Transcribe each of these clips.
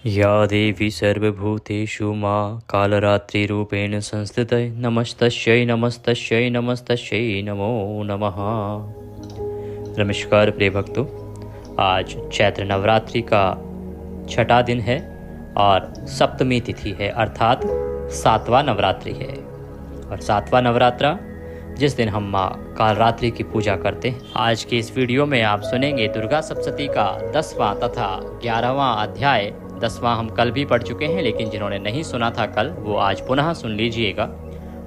या देवी सर्वभूतेषु मां कालरात्रिरूपेण संस्थितै नमस्तस्यै नमस्तस्यै नमस्तस्यै नमो नमः। नमस्कार प्रिय भक्तों, आज चैत्र नवरात्रि का छठा दिन है और सप्तमी तिथि है, अर्थात सातवां नवरात्रि है। और सातवां नवरात्रा जिस दिन हम माँ कालरात्रि की पूजा करते हैं। आज के इस वीडियो में आप सुनेंगे दुर्गा सप्तशती का 10वां तथा 11वां अध्याय। 10वां हम कल भी पढ़ चुके हैं, लेकिन जिन्होंने नहीं सुना था कल, वो आज पुनः सुन लीजिएगा।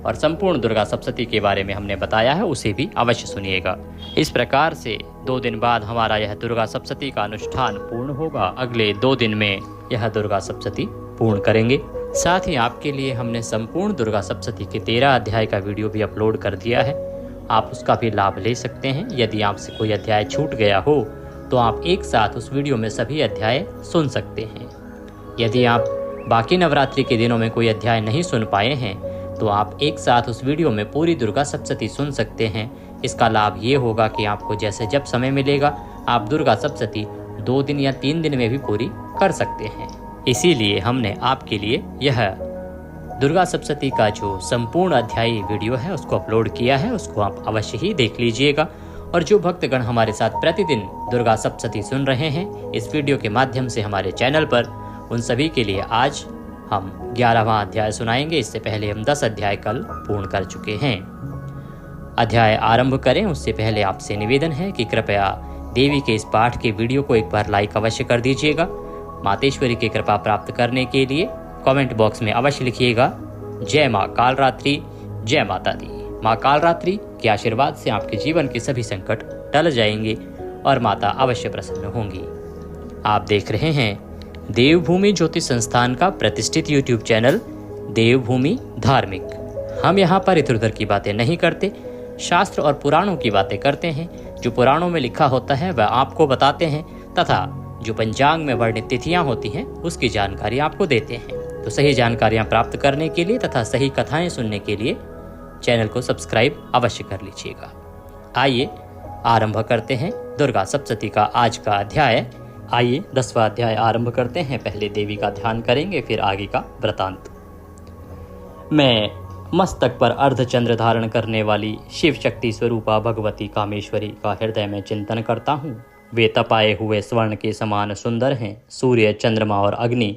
और संपूर्ण दुर्गा सप्तशती के बारे में हमने बताया है, उसे भी अवश्य सुनिएगा। इस प्रकार से 2 दिन बाद हमारा यह दुर्गा सप्तशती का अनुष्ठान पूर्ण होगा। अगले 2 दिन में यह दुर्गा सप्तशती पूर्ण करेंगे। साथ ही आपके लिए हमने संपूर्ण दुर्गा सप्तशती के 13 अध्याय का वीडियो भी अपलोड कर दिया है, आप उसका भी लाभ ले सकते हैं। यदि आपसे कोई अध्याय छूट गया हो तो आप एक साथ उस वीडियो में सभी अध्याय सुन सकते हैं। यदि आप बाकी नवरात्रि के दिनों में कोई अध्याय नहीं सुन पाए हैं तो आप एक साथ उस वीडियो में पूरी दुर्गा सप्तशती सुन सकते हैं। इसका लाभ ये होगा कि आपको जैसे जब समय मिलेगा आप दुर्गा सप्तशती 2 दिन या 3 दिन में भी पूरी कर सकते हैं। इसीलिए हमने आपके लिए यह दुर्गा सप्तशती का जो संपूर्ण अध्यायी वीडियो है उसको अपलोड किया है, उसको आप अवश्य ही देख लीजिएगा। और जो भक्तगण हमारे साथ प्रतिदिन दुर्गा सप्तशती सुन रहे हैं इस वीडियो के माध्यम से हमारे चैनल पर, उन सभी के लिए आज हम 11वां अध्याय सुनाएंगे। इससे पहले हम 10 अध्याय कल पूर्ण कर चुके हैं। अध्याय आरंभ करें उससे पहले आपसे निवेदन है कि कृपया देवी के इस पाठ के वीडियो को एक बार लाइक अवश्य कर दीजिएगा। मातेश्वरी की कृपा प्राप्त करने के लिए कमेंट बॉक्स में अवश्य लिखिएगा जय माँ कालरात्रि, जय माता दी। माँ कालरात्रि के आशीर्वाद से आपके जीवन के सभी संकट टल जाएंगे और माता अवश्य प्रसन्न होंगी। आप देख रहे हैं देवभूमि ज्योति संस्थान का प्रतिष्ठित यूट्यूब चैनल देवभूमि धार्मिक। हम यहाँ पर इधर उधर की बातें नहीं करते, शास्त्र और पुराणों की बातें करते हैं। जो पुराणों में लिखा होता है वह आपको बताते हैं तथा जो पंचांग में वर्णित तिथियां होती हैं उसकी जानकारी आपको देते हैं। तो सही जानकारियां प्राप्त करने के लिए तथा सही कथाएं सुनने के लिए चैनल को सब्सक्राइब अवश्य कर लीजिएगा। आइए आरंभ करते हैं दुर्गा सप्तशती का आज का अध्याय। आइए 10वां अध्याय आरंभ करते हैं। पहले देवी का ध्यान करेंगे, फिर आगे का वृतांत। मैं मस्तक पर अर्धचंद्र धारण करने वाली शिव शक्ति स्वरूपा भगवती कामेश्वरी का हृदय में चिंतन करता हूँ। वे तपाए हुए स्वर्ण के समान सुंदर हैं। सूर्य, चंद्रमा और अग्नि,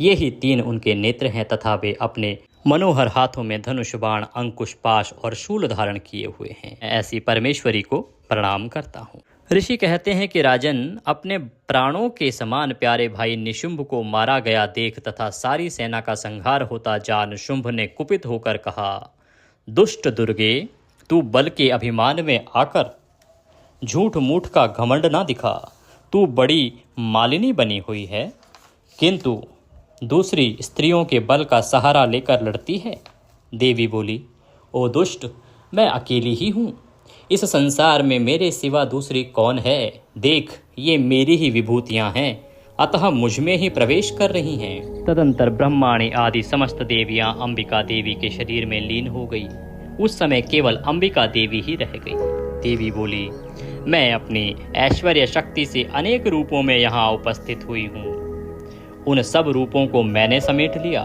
ये ही 3 उनके नेत्र हैं तथा वे अपने मनोहर हाथों में धनुष, बाण, अंकुश, पाश और शूल धारण किए हुए हैं। ऐसी परमेश्वरी को प्रणाम करता हूँ। ऋषि कहते हैं कि राजन, अपने प्राणों के समान प्यारे भाई निशुंभ को मारा गया देख तथा सारी सेना का संहार होता जान शुंभ ने कुपित होकर कहा, दुष्ट दुर्गे, तू बल के अभिमान में आकर झूठ मूठ का घमंड ना दिखा। तू बड़ी मालिनी बनी हुई है, किंतु दूसरी स्त्रियों के बल का सहारा लेकर लड़ती है। देवी बोली, ओ दुष्ट, मैं अकेली ही हूँ। इस संसार में मेरे सिवा दूसरी कौन है? देख, ये मेरी ही विभूतियाँ हैं, अतः मुझ में ही प्रवेश कर रही हैं। तदंतर ब्रह्माणी आदि समस्त देवियाँ अंबिका देवी के शरीर में लीन हो गई। उस समय केवल अंबिका देवी ही रह गई। देवी बोली, मैं अपनी ऐश्वर्य शक्ति से अनेक रूपों में यहाँ उपस्थित हुई हूँ। उन सब रूपों को मैंने समेट लिया।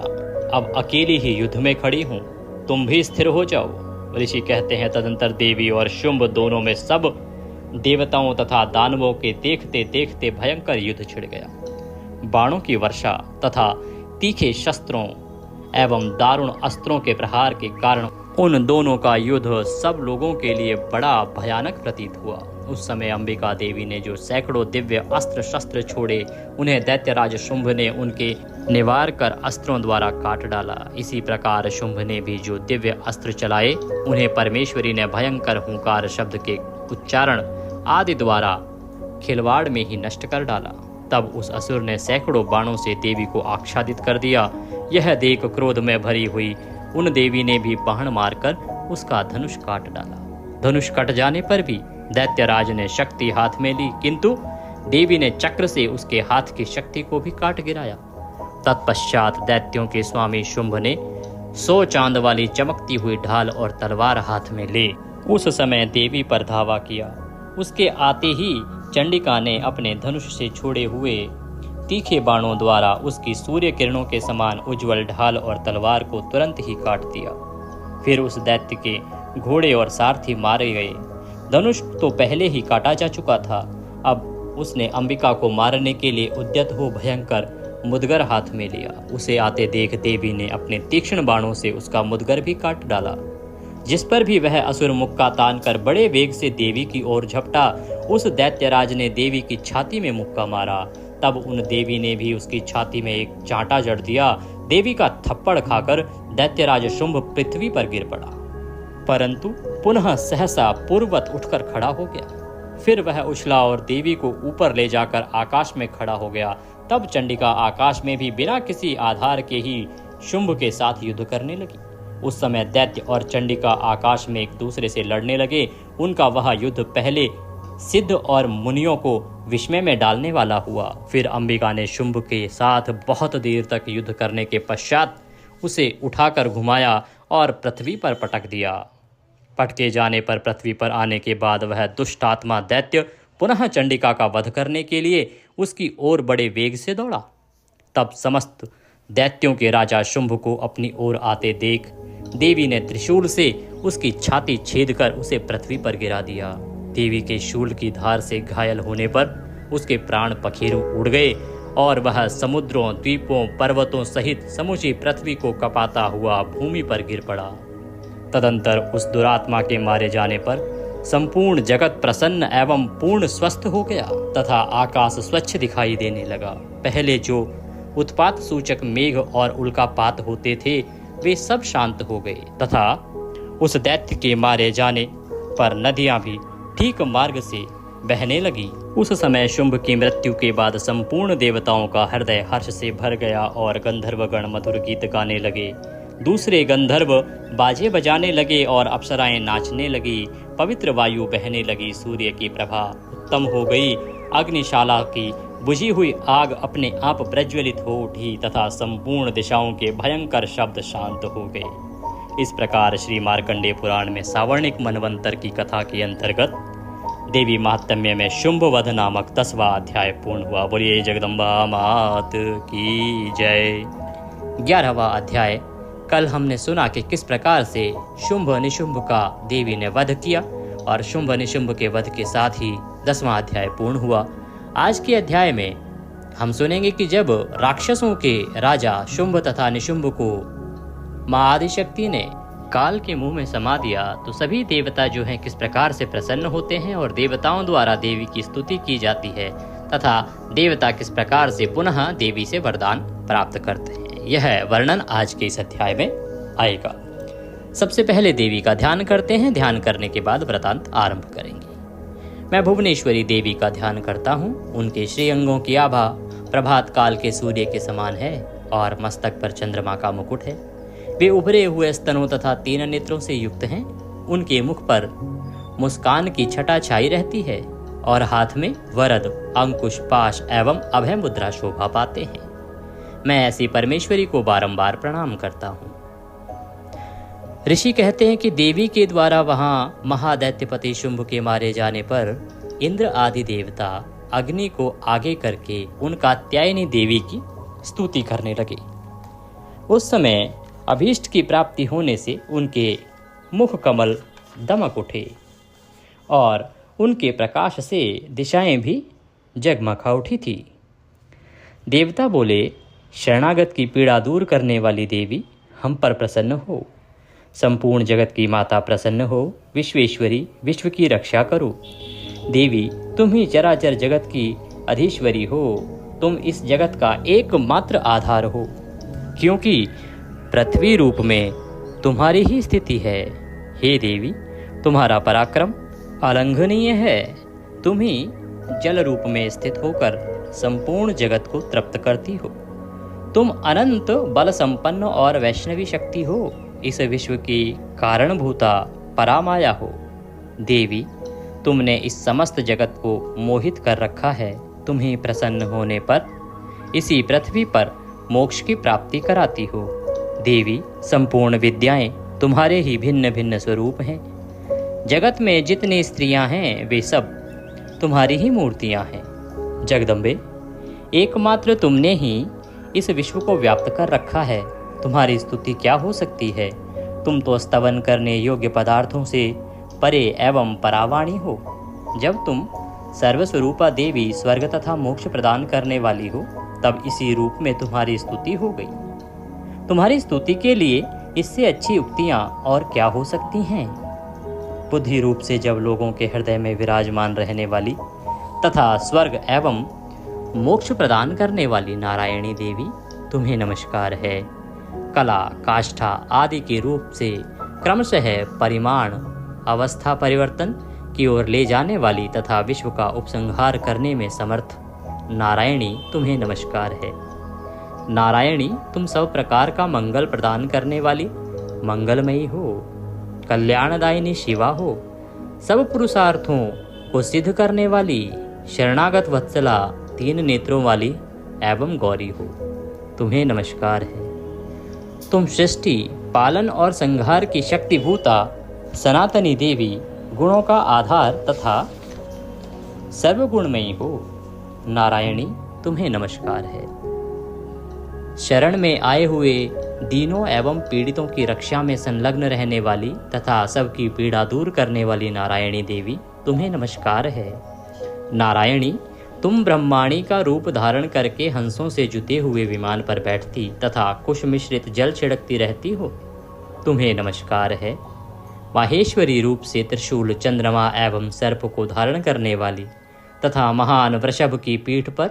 अब अकेली ही युद्ध में खड़ी हूँ, तुम भी स्थिर हो जाओ। ऋषि कहते हैं तदंतर देवी और शुंभ दोनों में सब देवताओं तथा दानवों के देखते देखते भयंकर युद्ध छिड़ गया। बाणों की वर्षा तथा तीखे शस्त्रों एवं दारुण अस्त्रों के प्रहार के कारण उन दोनों का युद्ध सब लोगों के लिए बड़ा भयानक प्रतीत हुआ। उस समय अंबिका देवी ने जो सैकड़ों दिव्य अस्त्र शस्त्र छोड़े, उन्हें दैत्यराज शुंभ ने उनके निवार कर अस्त्रों द्वारा काट डाला। इसी प्रकार शुंभ ने भी जो दिव्य अस्त्र चलाए, उन्हें परमेश्वरी ने भयंकर हुंकार शब्द के उच्चारण आदि द्वारा खिलवाड़ में ही नष्ट कर डाला। तब उस असुर ने सैकड़ों बाणों से देवी को आच्छादित कर दिया। यह देख क्रोध में भरी हुई उन देवी ने भी बाण मारकर उसका धनुष काट डाला। धनुष कट जाने पर भी दैत्यराज ने शक्ति हाथ में ली, किंतु देवी ने चक्र से उसके हाथ की शक्ति को भी काट गिराया। तत्पश्चात दैत्यों के स्वामी शुंभ ने 100 चांद वाली चमकती हुई ढाल और तलवार हाथ में ले उस समय देवी पर धावा किया। उसके आते ही चंडिका ने अपने धनुष से छोड़े हुए तीखे बाणों द्वारा उसकी सूर्य किरणों के समान उज्जवल ढाल और तलवार को तुरंत ही काट दिया। फिर उस दैत्य के घोड़े और सारथी मारे गए। धनुष तो पहले ही काटा जा चुका था, अब उसने अंबिका को मारने के लिए उद्यत हो भयंकर मुदगर हाथ में लिया। उसे आते देख देवी ने अपने तीक्ष्ण बाणों से उसका मुदगर भी काट डाला। जिस पर भी वह असुर मुक्का तान कर बड़े वेग से देवी की ओर झपटा। उस दैत्यराज ने देवी की छाती में मुक्का मारा। तब उन देवी ने भी उसकी छाती में एक चांटा जड़ दिया। देवी का थप्पड़ खाकर दैत्यराज शुंभ पृथ्वी पर गिर पड़ा, परंतु पुनः सहसा पूर्ववत उठकर खड़ा हो गया। फिर वह उछला और देवी को ऊपर ले जाकर आकाश में खड़ा हो गया। तब चंडिका आकाश में भी बिना किसी आधार के ही शुंभ के साथ युद्ध करने लगी। उस समय दैत्य और चंडिका आकाश में एक दूसरे से लड़ने लगे। उनका वह युद्ध पहले सिद्ध और मुनियों को विस्मय में डालने वाला हुआ। फिर अंबिका ने शुंभ के साथ बहुत देर तक युद्ध करने के पश्चात उसे उठाकर घुमाया और पृथ्वी पर पटक दिया। पटके जाने पर पृथ्वी पर आने के बाद वह दुष्ट आत्मा दैत्य पुनः चंडिका का वध करने के लिए उसकी ओर बड़े वेग से दौड़ा। तब समस्त दैत्यों के राजा शुंभ को अपनी ओर आते देख देवी ने त्रिशूल से उसकी छाती छेद कर उसे पृथ्वी पर गिरा दिया। देवी के शूल की धार से घायल होने पर उसके प्राण पखेरु उड़ गए और वह समुद्रों, द्वीपों, पर्वतों सहित समूची पृथ्वी को कपाता हुआ भूमि पर गिर पड़ा। तदंतर उस दुरात्मा के मारे जाने पर संपूर्ण जगत प्रसन्न एवं पूर्ण स्वस्थ हो गया तथा आकाश स्वच्छ दिखाई देने लगा। पहले जो उत्पात सूचक मेघ और उल्कापात होते थे वे सब शांत हो गए तथा उस दैत्य के मारे जाने पर नदियां भी ठीक मार्ग से बहने लगी। उस समय शुंभ की मृत्यु के बाद संपूर्ण देवताओं का हृदय हर्ष से भर गया और गंधर्वगण मधुर गीत गाने लगे। दूसरे गंधर्व बाजे बजाने लगे और अप्सराएं नाचने लगी। पवित्र वायु बहने लगी। सूर्य की प्रभा उत्तम हो गई। अग्निशाला की बुझी हुई आग अपने आप प्रज्वलित हो उठी तथा संपूर्ण दिशाओं के भयंकर शब्द शांत हो गए। इस प्रकार श्री मार्कंडेय पुराण में सावर्णिक मनवंतर की कथा के अंतर्गत देवी महात्म्य में शुंभ वध नामक 10वां अध्याय पूर्ण हुआ। बोलिए जगदम्बा मात की जय। 11वां अध्याय कल हमने सुना कि किस प्रकार से शुंभ निशुंभ का देवी ने वध किया और शुंभ निशुंभ के वध के साथ ही 10वां अध्याय पूर्ण हुआ। आज के अध्याय में हम सुनेंगे कि जब राक्षसों के राजा शुंभ तथा निशुंभ को मां आदिशक्ति ने काल के मुंह में समा दिया तो सभी देवता जो हैं किस प्रकार से प्रसन्न होते हैं और देवताओं द्वारा देवी की स्तुति की जाती है तथा देवता किस प्रकार से पुनः देवी से वरदान प्राप्त करते हैं, यह वर्णन आज के इस अध्याय में आएगा। सबसे पहले देवी का ध्यान करते हैं। ध्यान करने के बाद वृतांत आरंभ करेंगे। मैं भुवनेश्वरी देवी का ध्यान करता हूँ। उनके श्री अंगों की आभा प्रभात काल के सूर्य के समान है और मस्तक पर चंद्रमा का मुकुट है। वे उभरे हुए स्तनों तथा 3 नेत्रों से युक्त हैं। उनके मुख पर मुस्कान की छटा छाई रहती है और हाथ में वरद, अंकुश, पाश एवं अभय मुद्रा शोभा पाते हैं। मैं ऐसी परमेश्वरी को बारंबार प्रणाम करता हूँ। ऋषि कहते हैं कि देवी के द्वारा वहां महादैत्यपति शुंभ के मारे जाने पर इंद्र आदि देवता अग्नि को आगे करके उन कात्यायनी देवी की स्तुति करने लगे। उस समय अभीष्ट की प्राप्ति होने से उनके मुख कमल दमक उठे और उनके प्रकाश से दिशाएं भी जगमगा उठी थी। देवता बोले, शरणागत की पीड़ा दूर करने वाली देवी हम पर प्रसन्न हो। संपूर्ण जगत की माता प्रसन्न हो। विश्वेश्वरी, विश्व की रक्षा करो। देवी तुम ही चराचर जगत की अधीश्वरी हो। तुम इस जगत का एकमात्र आधार हो, क्योंकि पृथ्वी रूप में तुम्हारी ही स्थिति है। हे देवी, तुम्हारा पराक्रम अलंघनीय है। तुम ही जल रूप में स्थित होकर संपूर्ण जगत को तृप्त करती हो। तुम अनंत बल संपन्न और वैष्णवी शक्ति हो। इस विश्व की कारणभूता परामाया हो। देवी, तुमने इस समस्त जगत को मोहित कर रखा है। तुम्हें प्रसन्न होने पर इसी पृथ्वी पर मोक्ष की प्राप्ति कराती हो। देवी, संपूर्ण विद्याएं तुम्हारे ही भिन्न भिन्न स्वरूप हैं। जगत में जितनी स्त्रियां हैं वे सब तुम्हारी ही मूर्तियां हैं। जगदम्बे, एकमात्र तुमने ही इस विश्व को व्याप्त कर रखा है। तुम्हारी स्तुति क्या हो सकती है? तुम तो स्तवन करने योग्य पदार्थों से परे एवं परावाणी हो। जब तुम सर्वस्वरूपा देवी स्वर्ग तथा मोक्ष प्रदान करने वाली हो, तब इसी रूप में तुम्हारी स्तुति हो गई। तुम्हारी स्तुति के लिए इससे अच्छी उक्तियां और क्या हो सकती हैं? बुद्धि रूप से जब लोगों के हृदय में विराजमान रहने वाली तथा स्वर्ग एवं मोक्ष प्रदान करने वाली नारायणी देवी, तुम्हें नमस्कार है। कला, काष्ठा आदि के रूप से क्रमशः परिमाण, अवस्था परिवर्तन की ओर ले जाने वाली तथा विश्व का उपसंहार करने में समर्थ नारायणी, तुम्हें नमस्कार है। नारायणी, तुम सब प्रकार का मंगल प्रदान करने वाली मंगलमयी हो, कल्याणदायिनी शिवा हो, सब पुरुषार्थों को सिद्ध करने वाली शरणागत वत्सला, तीन नेत्रों वाली एवं गौरी हो, तुम्हें नमस्कार है। तुम सृष्टि, पालन और संहार की शक्तिभूता सनातनी देवी, गुणों का आधार तथा सर्वगुणमयी हो। नारायणी, तुम्हें नमस्कार है। शरण में आए हुए दीनों एवं पीड़ितों की रक्षा में संलग्न रहने वाली तथा सबकी पीड़ा दूर करने वाली नारायणी देवी, तुम्हें नमस्कार है। नारायणी, तुम ब्रह्माणी का रूप धारण करके हंसों से जुते हुए विमान पर बैठती तथा कुश मिश्रित जल छिड़कती रहती हो, तुम्हें नमस्कार है। माहेश्वरी रूप से त्रिशूल, चंद्रमा एवं सर्प को धारण करने वाली तथा महान वृषभ की पीठ पर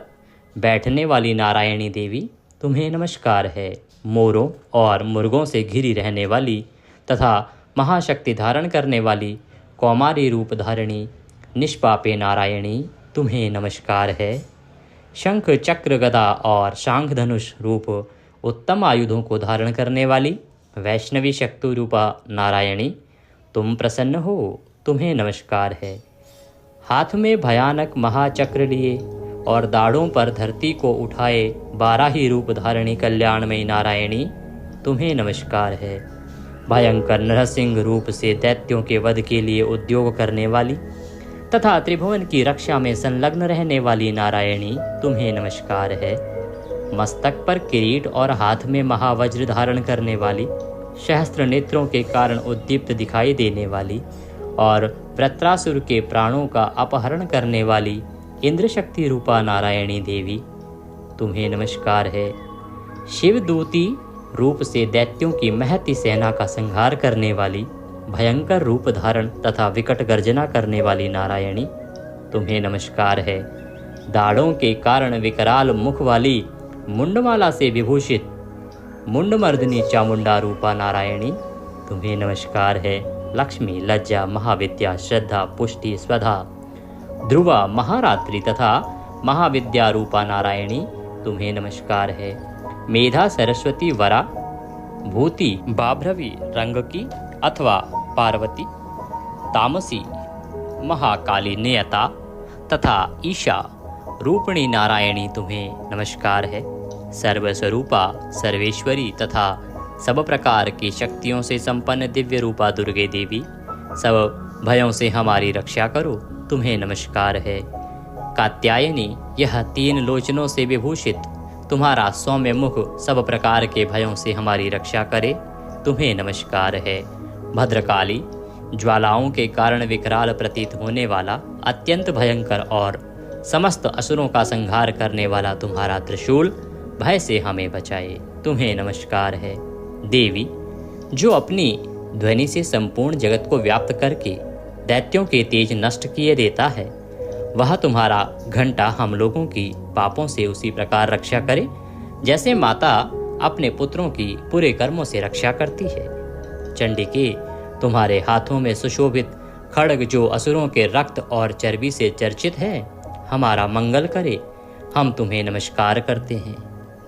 बैठने वाली नारायणी देवी, तुम्हें नमस्कार है। मोरों और मुर्गों से घिरी रहने वाली तथा महाशक्ति धारण करने वाली कौमारी रूप धारिणी निष्पापे नारायणी, तुम्हें नमस्कार है। शंख, चक्र, गदा और शांख धनुष रूप उत्तम आयुधों को धारण करने वाली वैष्णवी शक्ति रूपा नारायणी, तुम प्रसन्न हो, तुम्हें नमस्कार है। हाथ में भयानक महाचक्र लिए और दाढ़ों पर धरती को उठाए 12 ही रूप धारिणी कल्याणमयी नारायणी, तुम्हें नमस्कार है। भयंकर नरसिंह रूप से दैत्यों के वध के लिए उद्योग करने वाली तथा त्रिभुवन की रक्षा में संलग्न रहने वाली नारायणी, तुम्हें नमस्कार है। मस्तक पर किरीट और हाथ में महावज्र धारण करने वाली, सहस्त्र नेत्रों के कारण उद्दीप्त दिखाई देने वाली और वृत्रासुर के प्राणों का अपहरण करने वाली इंद्र शक्ति रूपा नारायणी देवी, तुम्हें नमस्कार है। शिवदूती रूप से दैत्यों की महती सेना का संहार करने वाली, भयंकर रूप धारण तथा विकट गर्जना करने वाली नारायणी, तुम्हें नमस्कार है। दाढ़ों के कारण विकराल मुख वाली, मुंडमाला से विभूषित मुंडमर्दिनी चामुंडा रूपा नारायणी, तुम्हें नमस्कार है। लक्ष्मी, लज्जा, महाविद्या, श्रद्धा, पुष्टि, स्वधा, ध्रुवा, महारात्रि तथा महाविद्या रूपा नारायणी, तुम्हें नमस्कार है। मेधा, सरस्वती, वरा, भूति, बाभ्रवी, रंग की अथवा पार्वती, तामसी, महाकाली, नेयता तथा ईशा रूपिणी नारायणी, तुम्हें नमस्कार है। सर्वस्वरूपा, सर्वेश्वरी तथा सब प्रकार की शक्तियों से संपन्न दिव्य रूपा दुर्गे देवी, सब भयों से हमारी रक्षा करो, तुम्हें नमस्कार है। कात्यायनी, यह 3 लोचनों से विभूषित तुम्हारा सौम्य मुख सब प्रकार के भयों से हमारी रक्षा करे, तुम्हें नमस्कार है। भद्रकाली, ज्वालाओं के कारण विकराल प्रतीत होने वाला, अत्यंत भयंकर और समस्त असुरों का संहार करने वाला तुम्हारा त्रिशूल भय से हमें बचाए, तुम्हें नमस्कार है। देवी, जो अपनी ध्वनि से संपूर्ण जगत को व्याप्त करके दैत्यों के तेज नष्ट किए देता है, वह तुम्हारा घंटा हम लोगों की पापों से उसी प्रकार रक्षा करे जैसे माता अपने पुत्रों की पूरे कर्मों से रक्षा करती है। चंडिके, तुम्हारे हाथों में सुशोभित खड्ग जो असुरों के रक्त और चर्बी से चर्चित है, हमारा मंगल करे, हम तुम्हें नमस्कार करते हैं।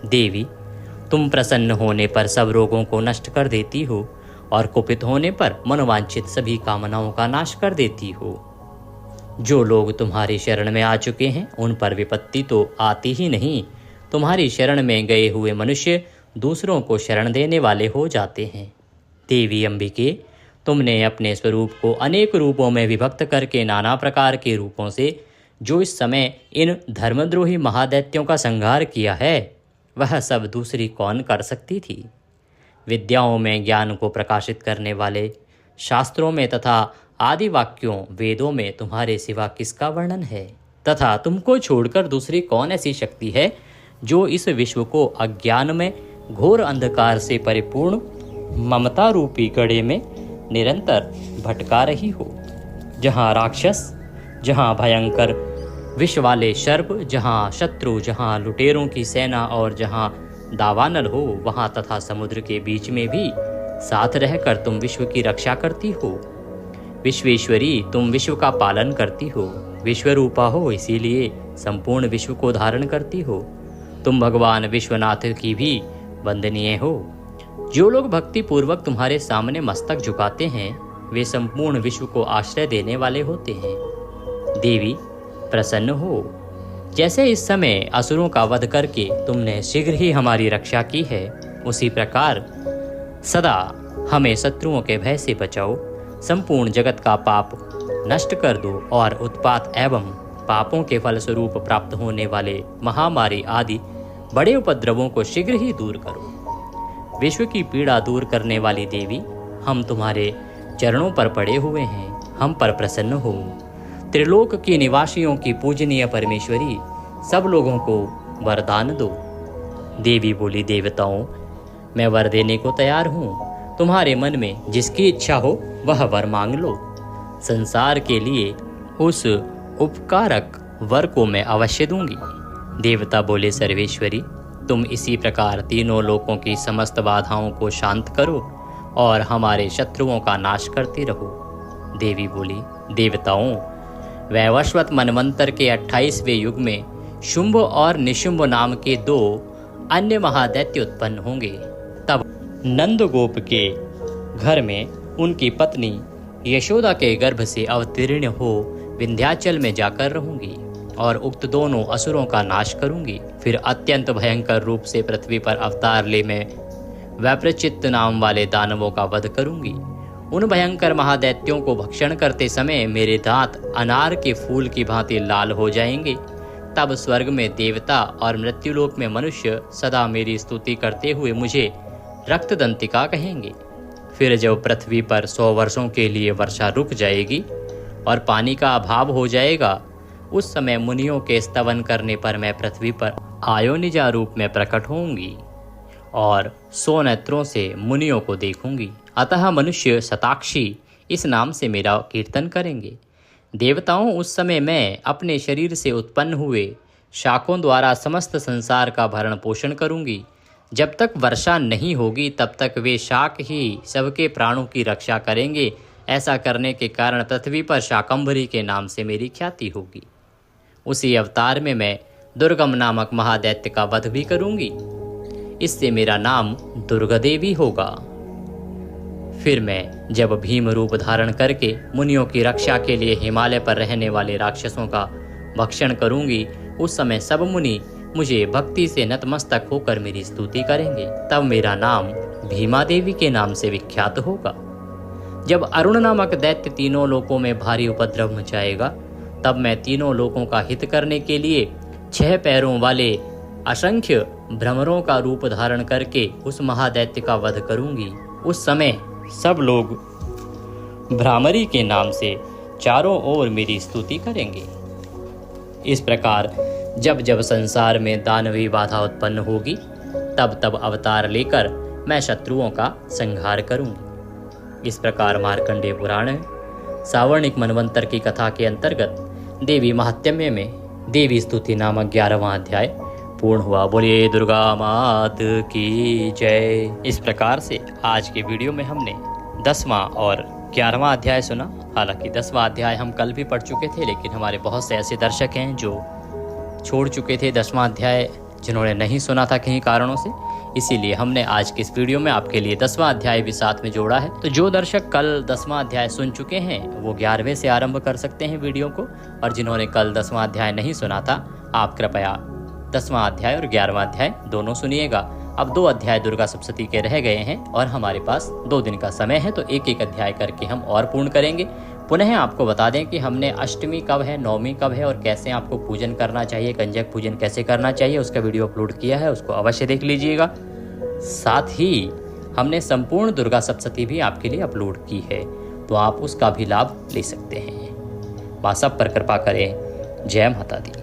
देवी, तुम प्रसन्न होने पर सब रोगों को नष्ट कर देती हो और कुपित होने पर मनोवांछित सभी कामनाओं का नाश कर देती हो। जो लोग तुम्हारी शरण में आ चुके हैं उन पर विपत्ति तो आती ही नहीं, तुम्हारी शरण में गए हुए मनुष्य दूसरों को शरण देने वाले हो जाते हैं। देवी अंबिके, तुमने अपने स्वरूप को अनेक रूपों में विभक्त करके नाना प्रकार के रूपों से जो इस समय इन धर्मद्रोही महादैत्यों का संहार किया है वह सब दूसरी कौन कर सकती थी। विद्याओं में ज्ञान को प्रकाशित करने वाले शास्त्रों में तथा आदि वाक्यों वेदों में तुम्हारे सिवा किसका वर्णन है, तथा तुमको छोड़कर दूसरी कौन ऐसी शक्ति है जो इस विश्व को अज्ञान में घोर अंधकार से परिपूर्ण ममता रूपी गड्ढे में निरंतर भटका रही हो। जहाँ राक्षस, जहाँ भयंकर विष वाले सर्प, जहाँ शत्रु, जहाँ लुटेरों की सेना और जहाँ दावानल हो, वहाँ तथा समुद्र के बीच में भी साथ रहकर तुम विश्व की रक्षा करती हो। विश्वेश्वरी, तुम विश्व का पालन करती हो। विश्वरूपा हो, इसीलिए संपूर्ण विश्व को धारण करती हो। तुम भगवान विश्वनाथ की भी वंदनीय हो। जो लोग भक्ति पूर्वक तुम्हारे सामने मस्तक झुकाते हैं वे संपूर्ण विश्व को आश्रय देने वाले होते हैं। देवी, प्रसन्न हो। जैसे इस समय असुरों का वध करके तुमने शीघ्र ही हमारी रक्षा की है, उसी प्रकार सदा हमें शत्रुओं के भय से बचाओ। संपूर्ण जगत का पाप नष्ट कर दो और उत्पात एवं पापों के फलस्वरूप प्राप्त होने वाले महामारी आदि बड़े उपद्रवों को शीघ्र ही दूर करो। विश्व की पीड़ा दूर करने वाली देवी, हम तुम्हारे चरणों पर पड़े हुए हैं, हम पर प्रसन्न हो। त्रिलोक की निवासियों की पूजनीय परमेश्वरी, सब लोगों को वरदान दो। देवी बोली, देवताओं, मैं वर देने को तैयार हूँ। तुम्हारे मन में जिसकी इच्छा हो वह वर मांग लो। संसार के लिए उस उपकारक वर को मैं अवश्य दूंगी। देवता बोले, सर्वेश्वरी, तुम इसी प्रकार तीनों लोकों की समस्त बाधाओं को शांत करो और हमारे शत्रुओं का नाश करती रहो। देवी बोली, देवताओं, वैवस्वत मनवंतर के 28वें युग में शुंभ और निशुंभ नाम के 2 अन्य महादैत्य उत्पन्न होंगे। तब नंदगोप के घर में उनकी पत्नी यशोदा के गर्भ से अवतीर्ण हो विंध्याचल में जाकर रहूंगी और उक्त दोनों असुरों का नाश करूंगी। फिर अत्यंत भयंकर रूप से पृथ्वी पर अवतार ले मैं वैप्रचित्त नाम वाले दानवों का वध करूंगी। उन भयंकर महादैत्यों को भक्षण करते समय मेरे दांत अनार के फूल की भांति लाल हो जाएंगे। तब स्वर्ग में देवता और मृत्युलोक में मनुष्य सदा मेरी स्तुति करते हुए मुझे रक्तदंतिका कहेंगे। फिर जब पृथ्वी पर 100 वर्षों के लिए वर्षा रुक जाएगी और पानी का अभाव हो जाएगा, उस समय मुनियों के स्तवन करने पर मैं पृथ्वी पर आयोनिजा रूप में प्रकट होंगी और 100 नेत्रों से मुनियों को देखूंगी। अतः मनुष्य शताक्षी इस नाम से मेरा कीर्तन करेंगे। देवताओं, उस समय मैं अपने शरीर से उत्पन्न हुए शाकों द्वारा समस्त संसार का भरण पोषण करूंगी। जब तक वर्षा नहीं होगी तब तक वे शाक ही सबके प्राणों की रक्षा करेंगे। ऐसा करने के कारण पृथ्वी पर शाकंभरी के नाम से मेरी ख्याति होगी। उसी अवतार में मैं दुर्गम नामक महादैत्य का वध भी करूंगी। इससे मेरा नाम दुर्गा देवी होगा। फिर मैं जब भीम रूप धारण करके मुनियों की रक्षा के लिए हिमालय पर रहने वाले राक्षसों का भक्षण करूंगी, उस समय सब मुनि मुझे भक्ति से नतमस्तक होकर मेरी स्तुति करेंगे। तब मेरा नाम भीमा देवी के नाम से विख्यात होगा। जब अरुण नामक दैत्य तीनों लोकों में भारी उपद्रव मचाएगा, तब मैं तीनों लोकों का हित करने के लिए 6 पैरों वाले असंख्य भ्रमरों का रूप धारण करके उस महादैत्य का वध करूंगी। उस समय सब लोग भ्रामरी के नाम से चारों ओर मेरी स्तुति करेंगे। इस प्रकार जब जब संसार में दानवी बाधा उत्पन्न होगी, तब तब अवतार लेकर मैं शत्रुओं का संहार करूंगी। इस प्रकार मार्कंडेय पुराण सावर्णिक मनवंतर की कथा के अंतर्गत देवी महात्म्य में देवी स्तुति नामक 11वां अध्याय पूर्ण हुआ। बोलिए दुर्गा मात की जय। इस प्रकार से आज के वीडियो में हमने 10वां और 11वां अध्याय सुना। हालांकि 10वां अध्याय हम कल भी पढ़ चुके थे, लेकिन हमारे बहुत से ऐसे दर्शक हैं जो छोड़ चुके थे 10वां अध्याय, जिन्होंने नहीं सुना था कहीं कारणों से। इसीलिए हमने आज के इस वीडियो में आपके लिए 10वां अध्याय भी साथ में जोड़ा है। तो जो दर्शक कल 10वां अध्याय सुन चुके हैं वो 11वें से आरंभ कर सकते हैं वीडियो को, और जिन्होंने कल 10वां अध्याय नहीं सुना था, आप कृपया 10वां अध्याय और 11वां अध्याय दोनों सुनिएगा। अब 2 अध्याय दुर्गा सप्तशती के रह गए हैं और हमारे पास 2 दिन का समय है, तो एक एक अध्याय करके हम और पूर्ण करेंगे। पुनः आपको बता दें कि हमने अष्टमी कब है, नवमी कब है और कैसे आपको पूजन करना चाहिए, कंजक पूजन कैसे करना चाहिए, उसका वीडियो अपलोड किया है, उसको अवश्य देख लीजिएगा। साथ ही हमने संपूर्ण दुर्गा सप्तशती भी आपके लिए अपलोड की है, तो आप उसका भी लाभ ले सकते हैं। मां सब पर कृपा करें। जय माता दी।